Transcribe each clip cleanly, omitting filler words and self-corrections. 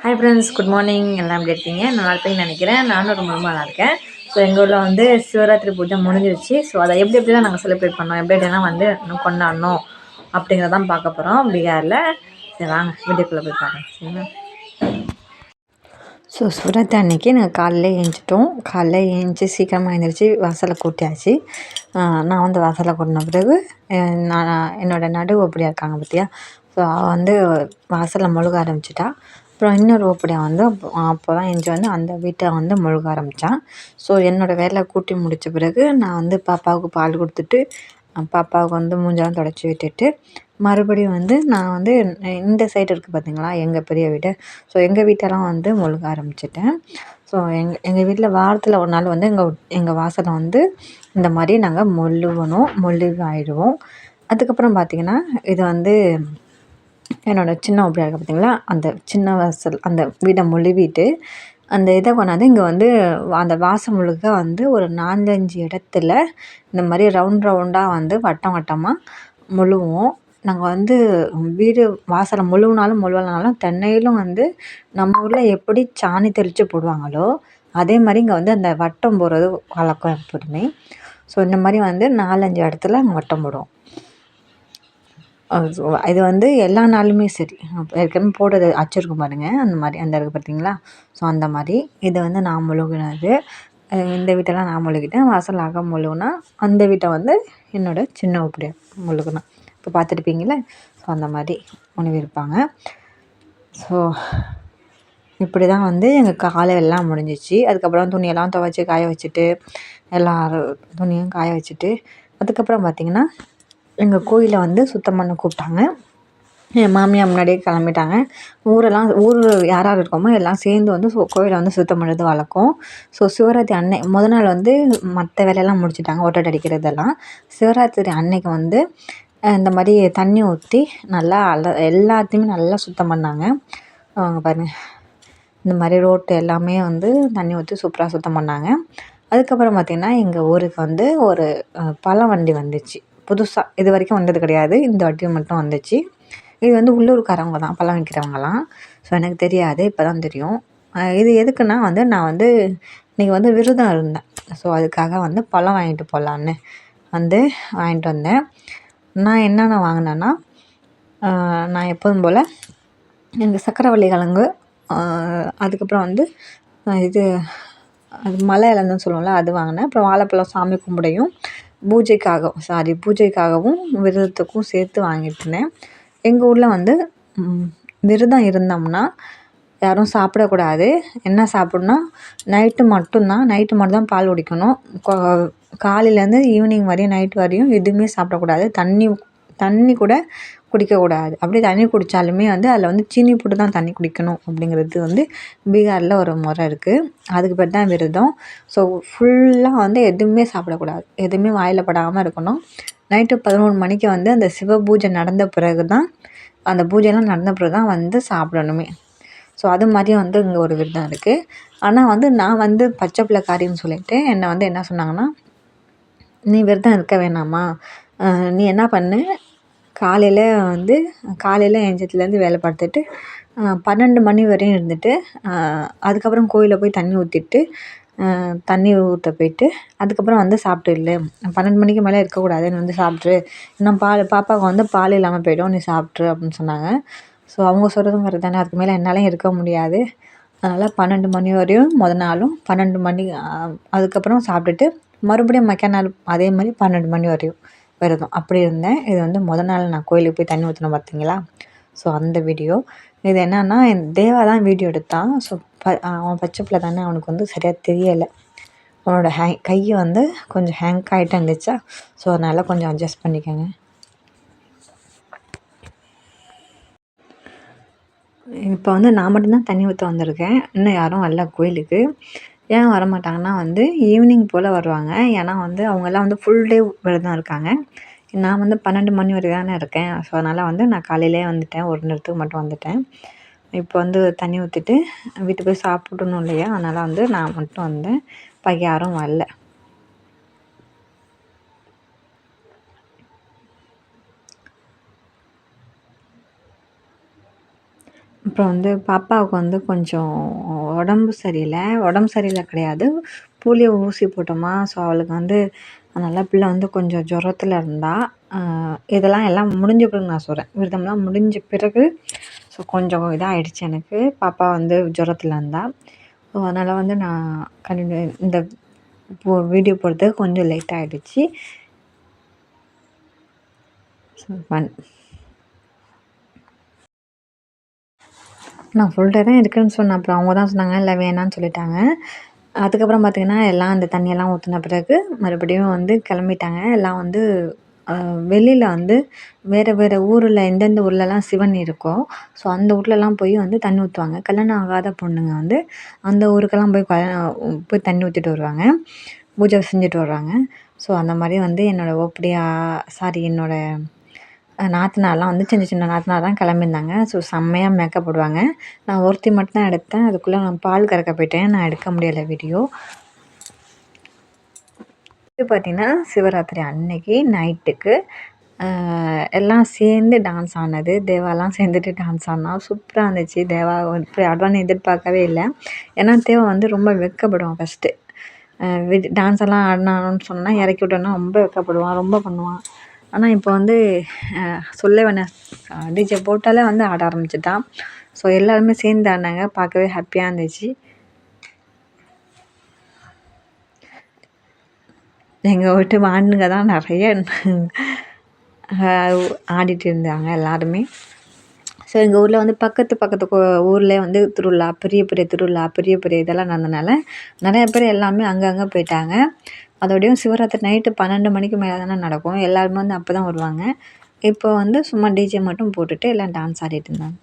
Hi friends, good morning. எல்லாம் எப்படி இருக்கீங்க? நல்லா இருப்பீங்கன்னு நினைக்கிறேன். நானும் ரொம்ப ரொம்ப நல்லா இருக்கேன். ஸோ எங்கள் ஊரில் வந்து சிவராத்திரி பூஜை முடிஞ்சிருச்சு. ஸோ அதை எப்படி எப்படிலாம் நாங்கள் செலிப்ரேட் பண்ணோம், எப்படி எப்படிலாம் வந்து இன்னும் கொண்டாடணும் அப்படிங்கிறதான் பார்க்க போகிறோம் பீகாரில். சரி வாங்க வீடியோக்குள்ளே போய் பார்க்கலாம். சரிங்களா? ஸோ சிவராத்திரி அன்றைக்கி நாங்கள் காலையில் ஏஞ்சிட்டோம். காலைல ஏஞ்சி சீக்கிரமாக எழுந்திரிச்சி வாசலை கூட்டியாச்சு. நான் வந்து வாசலை கூட்டின பிறகு நான் என்னோடய நடுவு அப்படியா இருக்காங்க பார்த்தியா. ஸோ அவள் வந்து வாசலில் முழுக ஆரம்பிச்சிட்டா. அப்புறம் இன்னொரு ஓப்படியா வந்து அப்போ தான் எஞ்சி வந்து அந்த வீட்டை வந்து முழுக ஆரம்பித்தான். ஸோ என்னோடய வேலை கூட்டி முடித்த பிறகு நான் வந்து பாப்பாவுக்கு பால் கொடுத்துட்டு பாப்பாவுக்கு வந்து மூஞ்செல்லாம் தொடச்சி விட்டுட்டு மறுபடியும் வந்து நான் வந்து இந்த சைடு இருக்குது பார்த்திங்களா எங்கள் பெரிய வீடு. ஸோ எங்கள் வீட்டெல்லாம் வந்து முழுக ஆரம்பிச்சிட்டேன். ஸோ எங்கள் வீட்டில் வாரத்தில் ஒரு நாள் வந்து எங்கள் வாசலை வந்து இந்த மாதிரி நாங்கள் மொழுகி ஆயிடுவோம். அதுக்கப்புறம் பார்த்திங்கன்னா இது வந்து என்னோடய சின்ன ஓப்படியா இருக்குது பார்த்திங்களா, அந்த சின்ன வாசல் அந்த வீடை மொழுவிட்டு அந்த இதை கொண்டாந்து இங்கே வந்து அந்த வாசல் முழுக்க வந்து ஒரு 4-5 இடத்துல இந்த மாதிரி ரவுண்டாக வந்து வட்டம் வட்டமாக மொழுவோம். நாங்கள் வந்து வீடு வாசலை மொழுவலனாலும் தென்னையிலும் வந்து நம்ம ஊரில் எப்படி சாணி தெளித்து போடுவாங்களோ அதே மாதிரி இங்கே வந்து அந்த வட்டம் போடுறது வழக்கம் எப்போதுமே. ஸோ இந்த மாதிரி வந்து 4-5 இடத்துல வட்டம் போடுவோம். ஸோ இது வந்து எல்லா நாளுமே சரி. ஏற்கனவே போட்டது அச்சிருக்கும் பாருங்கள், அந்த மாதிரி அந்த இருக்குது பார்த்தீங்களா. ஸோ அந்த மாதிரி இதை வந்து நான் முழுகினது. இந்த வீட்டெல்லாம் நான் முழுகிட்டேன். வாசல் அக முழுகுனா அந்த வீட்டை வந்து என்னோடய சின்ன ஓப்படியா முழுகுனேன். இப்போ பார்த்துருப்பீங்களே. ஸோ அந்த மாதிரி முழுகியிருப்பாங்க. ஸோ இப்படி தான் வந்து எங்கள் காலை எல்லாம் முடிஞ்சிச்சு. அதுக்கப்புறம் துணியெல்லாம் துவைச்சி காய வச்சுட்டு துணியும் காய வச்சுட்டு அதுக்கப்புறம் பார்த்திங்கன்னா எங்கள் கோயிலை வந்து சுத்தம் பண்ண கூப்பிட்டாங்க. என் மாமியார் முன்னாடியே கிளம்பிட்டாங்க. ஊர் யார் யார் இருக்கோமோ எல்லாம் சேர்ந்து வந்து கோயிலை வந்து சுத்தம் பண்ணுறது வழக்கம். ஸோ சிவராத்திரி முத நாள் வந்து மற்ற வேலையெல்லாம் முடிச்சுட்டாங்க, ஒட்டடை அடிக்கிறதெல்லாம். சிவராத்திரி அன்னைக்கு வந்து இந்த மாதிரி தண்ணி ஊற்றி நல்லா எல்லாத்தையுமே நல்லா சுத்தம் பண்ணாங்க. அவங்க பாருங்கள், இந்த மாதிரி ரோட்டு எல்லாமே வந்து தண்ணி ஊற்றி சூப்பராக சுத்தம் பண்ணாங்க. அதுக்கப்புறம் பார்த்திங்கன்னா எங்கள் ஊருக்கு வந்து ஒரு பழம் வண்டி வந்துச்சு புதுசாக. இது வரைக்கும் வந்தது கிடையாது, இந்த வாட்டி மட்டும் வந்துச்சு. இது வந்து உள்ளூர்காரவங்க தான் பழம் விற்கிறவங்கலாம். ஸோ எனக்கு தெரியாது, இப்போ தான் தெரியும். இது எதுக்குன்னா வந்து நான் வந்து இன்றைக்கி வந்து விரதம் இருந்தேன். ஸோ அதுக்காக வந்து பழம் வாங்கிட்டு போகலான்னு வந்து வாங்கிட்டு வந்தேன். நான் என்னென்ன வாங்கினேன்னா நான் எப்போதும் போல் எனக்கு சக்கரவள்ளி கிழங்கு, அதுக்கப்புறம் வந்து இது அது மலை இலந்துன்னு சொல்லுவோம்ல அது வாங்கினேன். அப்புறம் வாழைப்பழம் சாமி கும்பிடையும் பூஜைக்காகவும் விரதத்துக்கும் சேர்த்து வாங்கிட்டுருந்தேன். எங்கள் ஊரில் வந்து விரதம் இருந்தோம்னா யாரும் சாப்பிடக்கூடாது. என்ன சாப்பிட்ணுன்னா நைட்டு மட்டும்தான் பால் குடிக்கணும். காலையிலேருந்து ஈவினிங் வரையும் நைட் வரையும் எதுவுமே சாப்பிடக்கூடாது. தண்ணி கூட குடிக்கக்கூடாது. அப்படியே தண்ணி குடித்தாலுமே வந்து அதில் வந்து சீனி போட்டு தான் தண்ணி குடிக்கணும் அப்படிங்கிறது வந்து பீகாரில் ஒரு முறை இருக்குது. அதுக்கு பேர் தான் விரதம். ஸோ ஃபுல்லாக வந்து எதுவுமே சாப்பிடக்கூடாது, எதுவுமே வாயில் படாமல் இருக்கணும். நைட்டு 11 மணிக்கு வந்து அந்த சிவ பூஜை நடந்த பிறகு தான் வந்து சாப்பிடணுமே. ஸோ அது மாதிரி வந்து இங்கே ஒரு விரதம் இருக்குது. ஆனால் வந்து நான் வந்து பச்சை பிள்ளைக்காரின்னு சொல்லிட்டு என்னை வந்து என்ன சொன்னாங்கன்னா, நீ விரதம் இருக்க வேணாமா, நீ என்ன பண்ணு, காலையில் எஞ்சத்துலேருந்து வேலை பார்த்துட்டு 12 மணி வரையும் இருந்துட்டு அதுக்கப்புறம் கோயிலில் போய் தண்ணி ஊற்ற போயிட்டு அதுக்கப்புறம் வந்து சாப்பிட்டுடல. 12 மணிக்கு மேலே இருக்கக்கூடாது, நீ வந்து சாப்பிட்ரு. இன்னும் பாப்பாவுக்கு வந்து பால் இல்லாமல் போய்டும், நீ சாப்பிட்ரு அப்படின்னு சொன்னாங்க. ஸோ அவங்க சொல்கிறதும் கரெக்ட் தானே. அதுக்கு மேலே என்னாலையும் இருக்க முடியாது. அதனால் 12 மணி வரையும் நாளும் 12 மணி அதுக்கப்புறம் சாப்பிட்டுட்டு மறுபடியும் நாள் அதே மாதிரி 12 மணி வரையும் விரதம் அப்படி இருந்தேன். இது வந்து நாள் நான் கோயிலுக்கு போய் தண்ணி ஊற்றினேன் பார்த்தீங்களா. ஸோ அந்த வீடியோ இது என்னன்னா என் தேவா தான் வீடியோ எடுத்தான். ஸோ அவன் பச்சை பிள்ளை தானே, அவனுக்கு வந்து சரியாக தெரியலை. அவனோட கையை வந்து கொஞ்சம் ஹேங்க் ஆகிட்டு இருந்துச்சா. ஸோ அதனால் கொஞ்சம் அட்ஜஸ்ட் பண்ணிக்கோங்க. இப்போ வந்து நான் மட்டும்தான் தண்ணி ஊற்ற வந்திருக்கேன். இன்னும் யாரும் வரல கோயிலுக்கு. ஏன் வரமாட்டாங்கன்னா வந்து ஈவினிங் போல் வருவாங்க. ஏன்னா வந்து அவங்கெல்லாம் வந்து ஃபுல் டே விரதம் இருக்காங்க. நான் வந்து 12 மணி வரை தானே இருக்கேன். ஸோ அதனால் வந்து நான் காலையிலேயே வந்துட்டேன், ஒரு நேரத்துக்கு மட்டும் வந்துட்டேன். இப்போ வந்து தண்ணி ஊற்றிட்டு வீட்டுக்கு போய் சாப்பிடணும் இல்லையா, அதனால் வந்து நான் மட்டும் வந்தேன். பாக்கி யாரும் வரல. அப்புறம் வந்து பாப்பாவுக்கு வந்து கொஞ்சம் உடம்பு சரியில்லை கிடையாது. போலியோ ஊசி போட்டோமா, ஸோ அவளுக்கு வந்து அதனால பிள்ளை வந்து கொஞ்சம் ஜுரத்துல இருந்தா. அ இதெல்லாம் எல்லாம் முடிஞ்ச பிறகு நான் சொல்றேன். விரதம்லாம் முடிஞ்ச பிறகு ஸோ கொஞ்சம் இதாயிடுச்சு எனக்கு. பாப்பா வந்து ஜுரத்துல இருந்தா. ஸோ அதனால வந்து நான் இந்த வீடியோ போடுறதுக்கு கொஞ்சம் லேட் ஆயிடுச்சு. ஸோ நான் ஃபுல் டே தான் இருக்குன்னு சொன்னேன். அப்புறம் அவங்க தான் சொன்னாங்க, "இல்ல வேணான்னு" சொல்லிட்டாங்க. அதுக்கப்புறம் பார்த்தீங்கன்னா, எல்லாம் அந்த தண்ணியெல்லாம் ஊத்துன பிறகு மறுபடியும் வந்து கிளம்பிட்டாங்க. எல்லாம் வந்து வெளியில வந்து வேற வேற ஊர்ல எந்தெந்த ஊர்லலாம் சிவன் இருக்கோ, ஸோ அந்த ஊர்லலாம் போய் வந்து தண்ணி ஊத்துவாங்க. கல்யாணம் ஆகாத பொண்ணுங்க வந்து அந்த ஊருக்கெல்லாம் போய் தண்ணி ஊத்திட்டு வருவாங்க. பூஜை செஞ்சுட்டு வருவாங்க. ஸோ அந்த மாரி வந்து என்னோட என்னோட நாத்தனார்லாம் வந்து சின்ன சின்ன நாத்தனார்லாம் கிளம்பியிருந்தாங்க. ஸோ செம்மையா மேக்கப் போடுவாங்க. நான் ஒருத்தி மட்டும் தான் எடுத்தேன். அதுக்குள்ள நான் பால் கறக்க போயிட்டேன். நான் எடுக்க முடியல வீடியோ. இது பார்த்தீங்கன்னா, சிவராத்திரி அன்னைக்கு நைட்டுக்கு எல்லாம் சேர்ந்து டான்ஸ் ஆனது. தேவாலாம் சேர்ந்துட்டு டான்ஸ் ஆடினா சூப்பரா இருந்துச்சு. தேவா இப்படி ஆடுவான்னு எதிர்பார்க்கவே இல்ல. ஏன்னா தேவா வந்து ரொம்ப வெட்கப்படுவான் ஃபர்ஸ்ட்டு. டான்ஸ் எல்லாம் ஆடினான்னு சொன்னா இறக்கி விட்டோன்னா ரொம்ப வெட்கப்படுவான். ரொம்ப பண்ணுவான். ஆனா இப்போ வந்து சொல்ல வேணாம். டிஜே போட்டாலே வந்து ஆட ஆரம்பிச்சுட்டான். ஸோ எல்லாருமே சேர்ந்து ஆடினாங்க. பார்க்கவே ஹாப்பியா இருந்துச்சு. எங்க வீட்டு ஆண்டுங்க தான் நிறைய ஆடிட்டு இருந்தாங்க எல்லாருமே. ஸோ எங்கள் ஊரில் வந்து பக்கத்து ஊர்லேயே வந்து திருவிழா, பெரிய பெரிய திருவிழா, பெரிய பெரிய இதெல்லாம் நடந்தனால நிறைய பேர் எல்லாமே அங்கங்கே போயிட்டாங்க. அதோடையும் சிவராத்திரி நைட்டு 12 மணிக்கு மேலே தானே நடக்கும். எல்லாருமே வந்து அப்போ தான் வருவாங்க. இப்போ வந்து சும்மா டிஜே மட்டும் போட்டுட்டு எல்லாம் டான்ஸ் ஆடிட்டு இருந்தாங்க.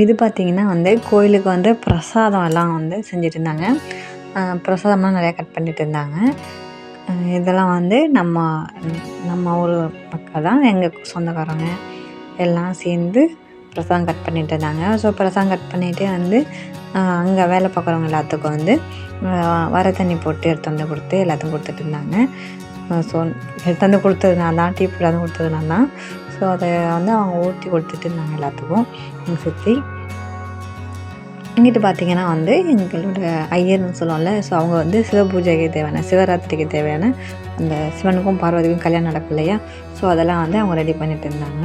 இது பார்த்தீங்கன்னா வந்து கோயிலுக்கு வந்து பிரசாதம் எல்லாம் வந்து செஞ்சுட்டு இருந்தாங்க. பிரசாதம்லாம் நிறையா கட் பண்ணிட்டு இருந்தாங்க. இதெல்லாம் வந்து நம்ம ஊர் மக்கள் தான், எங்கள் சொந்தக்காரங்க எல்லாம் சேர்ந்து பிரசாதம் கட் பண்ணிட்டு இருந்தாங்க. ஸோ பிரசாதம் கட் பண்ணிட்டு வந்து அங்கே வேலை பார்க்குறவங்க எல்லாத்துக்கும் வந்து வர தண்ணி போட்டு எடுத்து வந்து கொடுத்து எல்லாத்துக்கும் கொடுத்துட்டு இருந்தாங்க. ஸோ எடுத்து வந்து கொடுத்தது நான் தான், டீ போடாது கொடுத்தது நான் தான். ஸோ அதை வந்து அவங்க ஊற்றி கொடுத்துட்டு இருந்தாங்க எல்லாத்துக்கும் எங்கள் சித்தி. இங்கிட்டு பார்த்தீங்கன்னா வந்து எங்களோட ஐயர்னு சொல்லுவோம்ல, ஸோ அவங்க வந்து சிவபூஜைக்கு தேவையான, சிவராத்திரிக்கு தேவையான அந்த சிவனுக்கும் பார்வதிக்கும் கல்யாணம் நடக்கும் இல்லையா, ஸோ அதெல்லாம் வந்து அவங்க ரெடி பண்ணிட்டு இருந்தாங்க.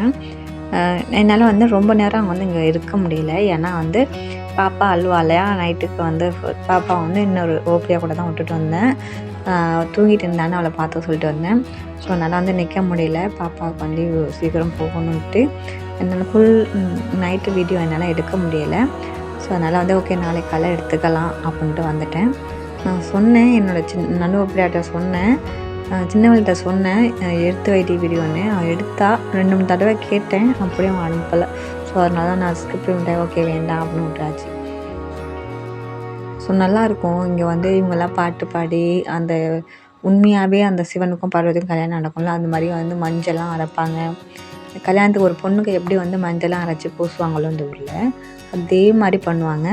என்னால் வந்து ரொம்ப நேரம் வந்து இங்கே இருக்க முடியல. ஏன்னா வந்து பாப்பா அழுவா இல்லையா, நைட்டுக்கு வந்து பாப்பா வந்து இன்னொரு ஓபியா கூட தான் விட்டுட்டு வந்தேன். தூங்கிட்டு இருந்தான்னு அவளை பார்த்து சொல்லிட்டு வந்தேன். ஸோ அதனால் வந்து நிற்க முடியல. பாப்பாவுக்கு வந்து சீக்கிரம் போகணுன்ட்டு என்னால் ஃபுல் நைட்டு வீடியோ என்னால் எடுக்க முடியலை. ஸோ அதனால் வந்து ஓகே நாளைக்கு காலையில் எடுத்துக்கலாம் அப்படின்ட்டு வந்துட்டேன். நான் சொன்னேன், என்னோடய நடுவு பிள்ளையாட்ட சொன்னேன், சின்னவள்கிட்ட சொன்னேன் எடுத்து வைட்டி வீடியோன்னு. அவள் எடுத்தா 2-3 தடவை கேட்டேன், அப்படியே அவன் அனுப்பலை. ஸோ அதனால தான் நான் ஸ்கிப் பண்ணிட்டேன். ஓகே வேண்டாம் அப்படின்னு விட்டாச்சு. ஸோ நல்லாயிருக்கும் இங்கே வந்து இவங்கெல்லாம் பாட்டு பாடி அந்த உண்மையாகவே அந்த சிவனுக்கும் பார்வதிக்கும் கல்யாணம் நடக்கும்ல, அந்த மாதிரி வந்து மஞ்சள்லாம் அரைப்பாங்க. கல்யாணத்துக்கு ஒரு பொண்ணுக்கு எப்படி வந்து மஞ்சள்லாம் அரைச்சி பூசுவாங்களோ இந்த ஊரில், அதே மாதிரி பண்ணுவாங்க.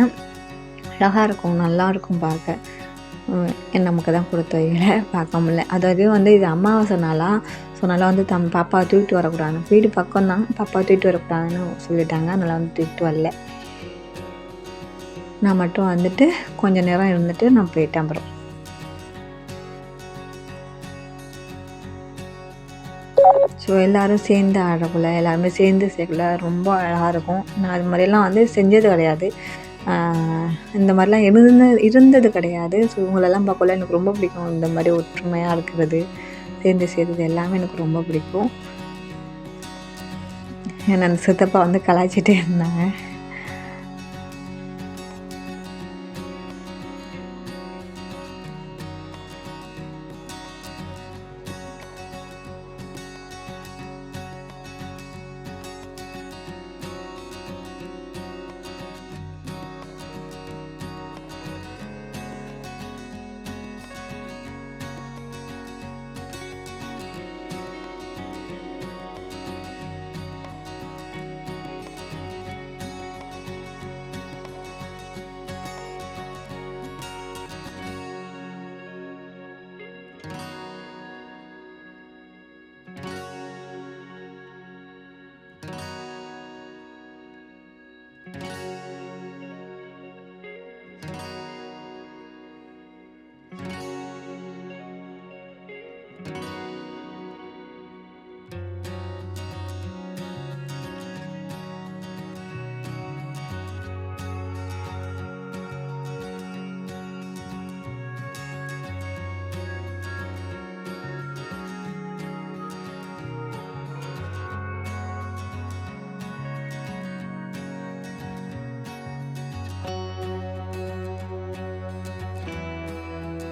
அழகாக இருக்கும், நல்லாயிருக்கும் பார்க்க. நமக்கு தான் கொடுத்த வைகளை பார்க்க முடியல. அதாவது வந்து இது அமாவாசை நாளாக, ஸோ அதனால் வந்து பாப்பாவை தூக்கிட்டு வரக்கூடாது. வீடு பக்கம் தான், பாப்பாவை தூக்கிட்டு வரக்கூடாதுன்னு சொல்லிட்டாங்க. அதனால் வந்து தூக்கிட்டு வரல. நான் மட்டும் வந்துட்டு கொஞ்சம் நேரம் இருந்துட்டு நான் போயிட்டேன். அப்புறம் ஸோ எல்லோரும் சேர்ந்து ஆடக்குள்ள, எல்லாருமே சேர்ந்து செய்யக்குள்ள ரொம்ப அழகாக இருக்கும். நான் அது மாதிரியெல்லாம் வந்து செஞ்சது கிடையாது, இந்த மாதிரிலாம் இருந்தது கிடையாது. ஸோ இவங்களெல்லாம் பார்க்கல எனக்கு ரொம்ப பிடிக்கும். இந்த மாதிரி ஒற்றுமையாக இருக்கிறது, சேர்ந்து செய்கிறது எல்லாமே எனக்கு ரொம்ப பிடிக்கும். ஏன்னா அந்த சித்தப்பா வந்து கலாய்ச்சிட்டே இருந்தாங்க.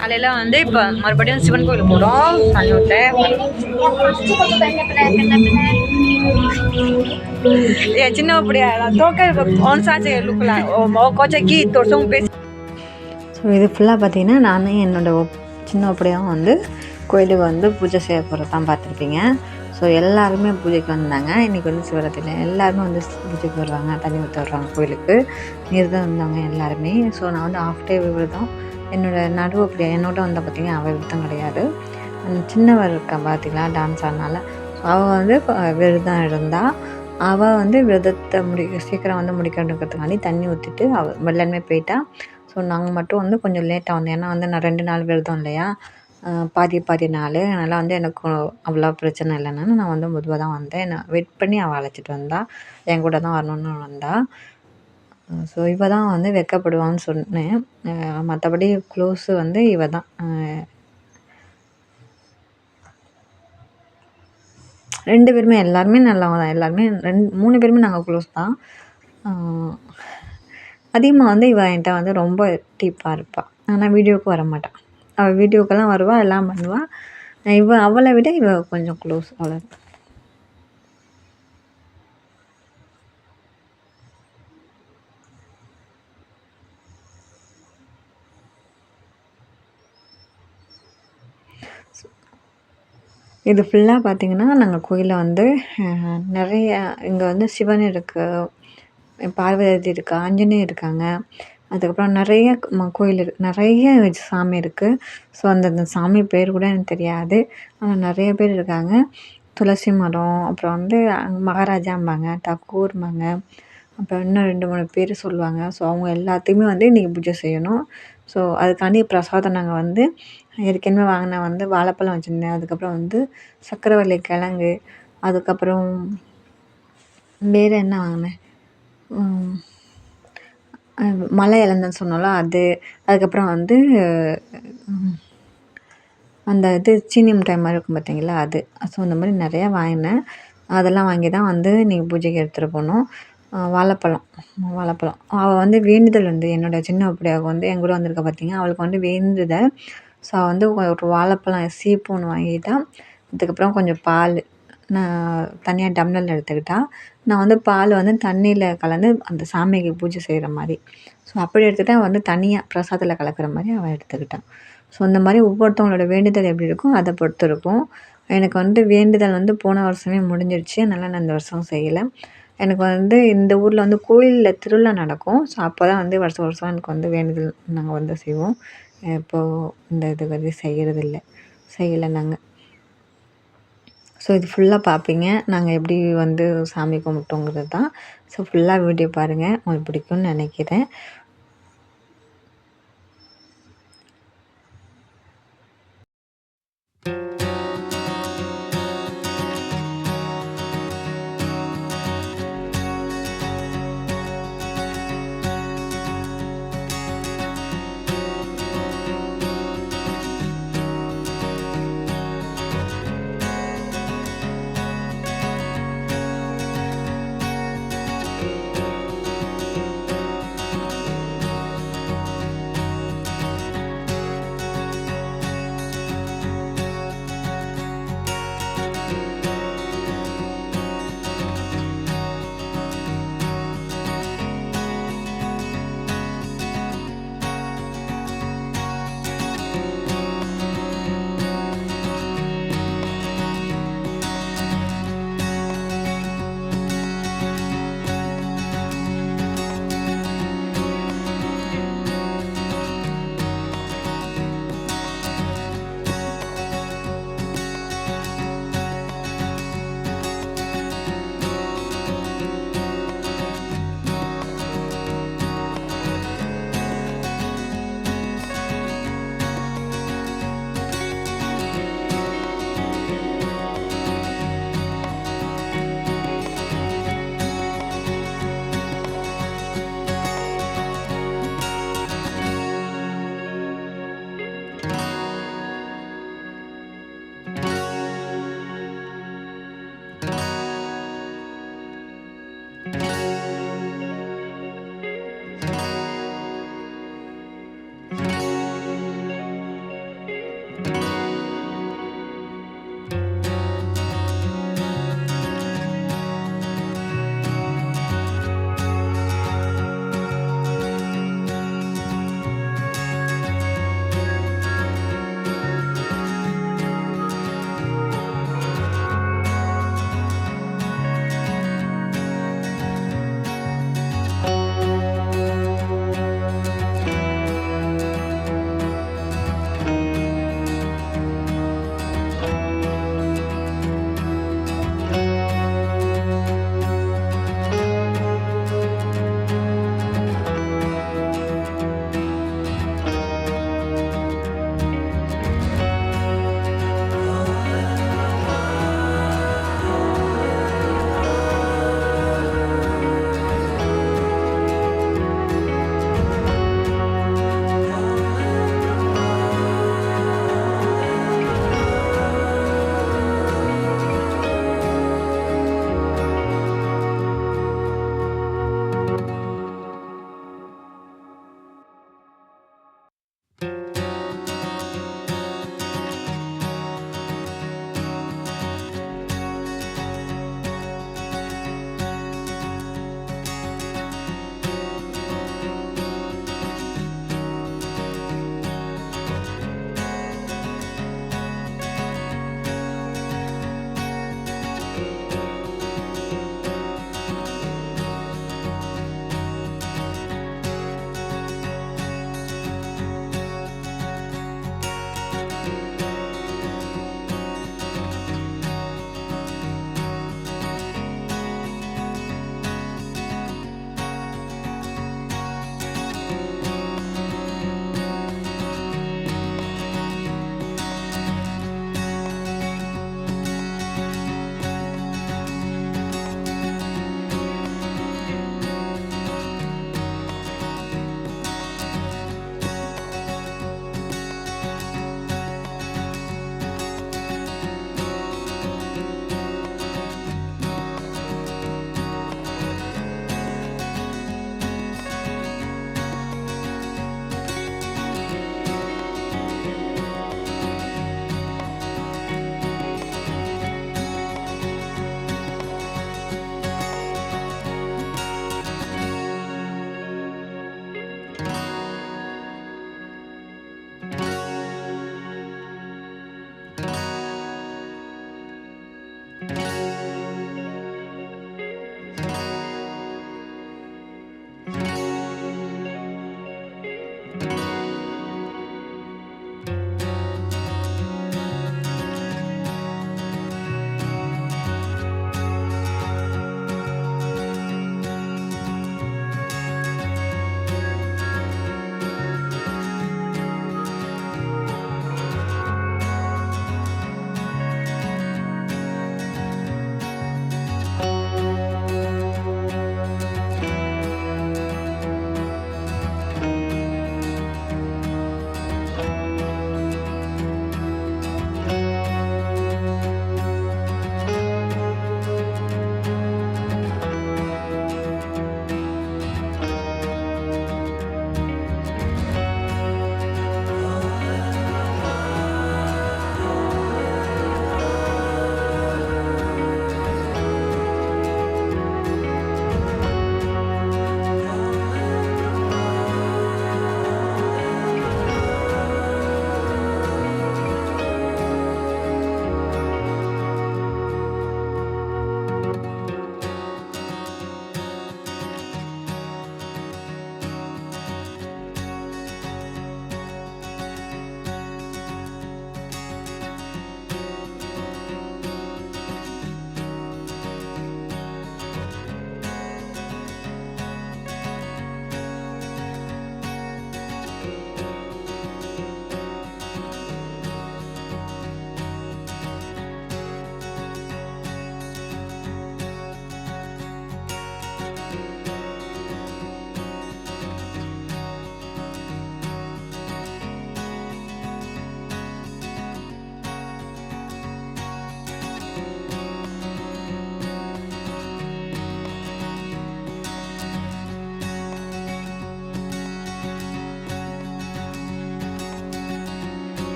காலையில் வந்து இப்போ மறுபடியும் சிவன் கோயிலுக்கு போகிறோம். சின்ன அப்படியா தோக்கி தோட்டம் பேசி. ஸோ இது ஃபுல்லாக பார்த்தீங்கன்னா நானும் என்னோடய சின்ன அப்படியாகவும் வந்து கோயிலுக்கு வந்து பூஜை செய்ய போகிறது தான் பார்த்துருப்பீங்க. ஸோ எல்லாருமே பூஜைக்கு வந்தாங்க. இன்றைக்கி வந்து சிவராத்திரியில் எல்லாருமே வந்து பூஜைக்கு வருவாங்க, தண்ணி ஊற்ற வருவாங்க கோயிலுக்கு. நீர் தான் வந்தாங்க எல்லாருமே. ஸோ நான் வந்து ஆஃப் டே விரதம். என்னோடய நடுவு அப்படியே என்னோட வந்தால் பார்த்திங்கன்னா அவள் விரதம் கிடையாது. சின்னவர் இருக்கா பார்த்திங்களா, டான்ஸ் ஆடினால. ஸோ அவள் வந்து விரதம் இருந்தால், அவள் வந்து விரதத்தை சீக்கிரம் வந்து முடிக்கணுங்கிறதுக்காண்டி தண்ணி ஊற்றிட்டு அவள் வெள்ளமே போயிட்டா. ஸோ நாங்கள் மட்டும் வந்து கொஞ்சம் லேட்டாக வந்தோம். ஏன்னா வந்து நான் 2 நாள் விரதம் இல்லையா, பாதி நாள். அதனால் வந்து எனக்கு அவ்வளோ பிரச்சனை இல்லைன்னு நான் வந்து மெதுவாக தான் வந்தேன். நான் வெயிட் பண்ணி அவள் அழைச்சிட்டு வந்தாள். என் கூட தான் வரணுன்னு வந்தாள். ஸோ இவ தான் வந்து வெட்கப்படுவான்னு சொன்னேன். மற்றபடி க்ளோஸு வந்து இவ தான். 2 பேருமே எல்லாருமே நல்லவங்க தான். எல்லாருமே 3 பேருமே நாங்கள் க்ளோஸ் தான். அதிகமாக வந்து இவ என்கிட்ட வந்து ரொம்ப டீப்பாக இருப்பாள். ஆனால் வீடியோவுக்கு வர மாட்டாள். அவள் வீடியோக்கெல்லாம் வருவாள், எல்லாம் பண்ணுவாள். அவளை விட இவ கொஞ்சம் க்ளோஸ், அவ்வளோதான். இது ஃபுல்லாக பார்த்திங்கன்னா நாங்கள் கோயிலில் வந்து நிறைய இங்கே வந்து சிவன் இருக்குது, பார்வதி இருக்கா, ஆஞ்சநேயர் இருக்காங்க. அதுக்கப்புறம் நிறைய கோயில் நிறைய சாமி இருக்குது. ஸோ அந்தந்த சாமி பேர் கூட எனக்கு தெரியாது, ஆனால் நிறைய பேர் இருக்காங்க. துளசி மரம், அப்புறம் வந்து மகாராஜாம்பாங்க, தக்கூர்பாங்க, அப்புறம் இன்னும் 2-3 பேர் சொல்லுவாங்க. ஸோ அவங்க எல்லாத்தையுமே வந்து இன்றைக்கி பூஜை செய்யணும். ஸோ அதுக்காண்டி பிரசாதம் நாங்கள் வந்து ஏற்கனவே வாங்கின வந்து வாழைப்பழம் வச்சுருந்தேன். அதுக்கப்புறம் வந்து சக்கரவள்ளி கிழங்கு, அதுக்கப்புறம் வேறு என்ன வாங்கினேன், மலை இலந்தன்னு சொன்னோம்ல அது. அதுக்கப்புறம் வந்து அந்த இது சீனி மிட்டாய் மாதிரி இருக்கும் பார்த்தீங்களா அது. ஸோ இந்த மாதிரி நிறையா வாங்கினேன். அதெல்லாம் வாங்கி தான் வந்து நீங்கள் பூஜைக்கு எடுத்துகிட்டு போகணும். வாழைப்பழம் அவள் வந்து வேண்டுதல் வந்து என்னோடய சின்ன அப்படியாக வந்து என் கூட வந்திருக்கா பார்த்தீங்க, அவளுக்கு வந்து வேண்டுதல். ஸோ வந்து ஒரு வாழைப்பழம் சீப்பு ஒன்று வாங்கிட்டா. அதுக்கப்புறம் கொஞ்சம் பால் நான் தனியாக டம்ளரில் எடுத்துக்கிட்டா. நான் வந்து பால் வந்து தண்ணியில் கலந்து அந்த சாமிக்கு பூஜை செய்கிற மாதிரி. ஸோ அப்படி எடுத்துக்கிட்டா வந்து தனியாக பிரசாதத்தில் கலக்கிற மாதிரி அவள் எடுத்துக்கிட்டாள். ஸோ இந்த மாதிரி ஒவ்வொருத்தவங்களோட வேண்டுதல் எப்படி இருக்கும் அதை பொறுத்து இருக்கும். எனக்கு வந்து வேண்டுதல் வந்து போன வருஷமே முடிஞ்சிருச்சு. அதனால் நான் இந்த வருஷம் செய்யலை. எனக்கு வந்து இந்த ஊரில் வந்து கோயிலில் திருவிழா நடக்கும். ஸோ அப்போ தான் வந்து வருஷம் வருஷம் எனக்கு வந்து வேண்டுதல் நாங்கள் வந்து செய்வோம். இப்போது இந்த இது வந்து செய்யலை நாங்கள். ஸோ இது ஃபுல்லாக பார்ப்பீங்க. நாங்கள் எப்படி வந்து சாமி கும்பிட்டோங்கிறது தான். ஸோ ஃபுல்லாக வீடியோ பாருங்கள். உங்களுக்கு பிடிக்கும்னு நினைக்கிறேன்.